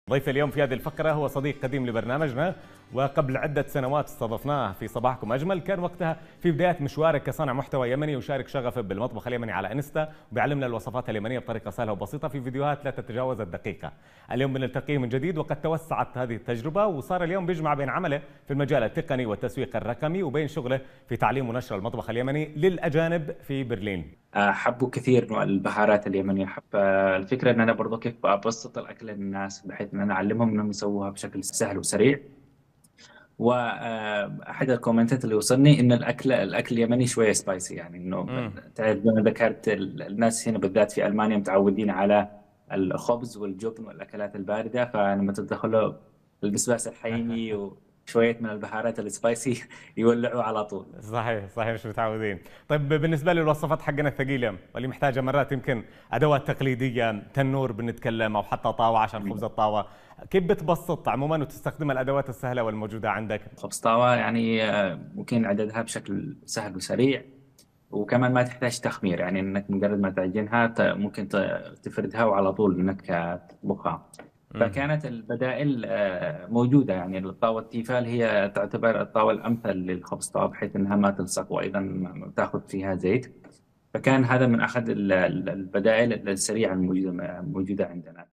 ضيف اليوم في هذه الفقرة هو صديق قديم لبرنامجنا، وقبل عدة سنوات استضفناه في صباحكم أجمل. كان وقتها في بداية مشواره كصانع محتوى يمني، وشارك شغفه بالمطبخ اليمني على انستا، وبيعلمنا الوصفات اليمنية بطريقة سهلة وبسيطة في فيديوهات لا تتجاوز الدقيقة. اليوم بنلتقيه من جديد، وقد توسعت هذه التجربة وصار اليوم بيجمع بين عمله في المجال التقني والتسويق الرقمي وبين شغله في تعليم ونشر المطبخ اليمني للأجانب في برلين. حبوا كثير نوع البهارات اليمنية. حب الفكرة إن أنا برضو كيف أبسط الأكل للناس بحيث إن أنا أعلمهم إنهم يسووها بشكل سهل وسريع. وأحد الكومنتات اللي وصلني إن الأكل اليمني شوية سبايسي، يعني إنه تعرف زي ما ذكرت الناس هنا بالذات في ألمانيا متعودين على الخبز والجبن والأكلات الباردة، فلما تدخله البسباس الحيمي وشوية من البهارات السبايسي يولعوا على طول. صحيح صحيح، مش متعودين. طيب بالنسبه للوصفات حقنا الثقيله واللي محتاجه مرات يمكن ادوات تقليديه، تنور بنتكلم او حتى طاوه عشان خبز الطاوه، كيف بتبسط عموما وتستخدم الادوات السهله والموجوده عندك؟ خبز طاوة يعني ممكن عددها بشكل سهل وسريع، وكمان ما تحتاج تخمير، يعني انك مجرد ما تعجنها ممكن تفردها وعلى طول انك تطبخها. فكانت البدائل موجودة، يعني الطاوة التيفال هي تعتبر الطاوة الأمثل للخبز طاوة بحيث أنها ما تلصق وأيضا ما تاخذ فيها زيت. فكان هذا من أحد البدائل السريعة الموجودة عندنا.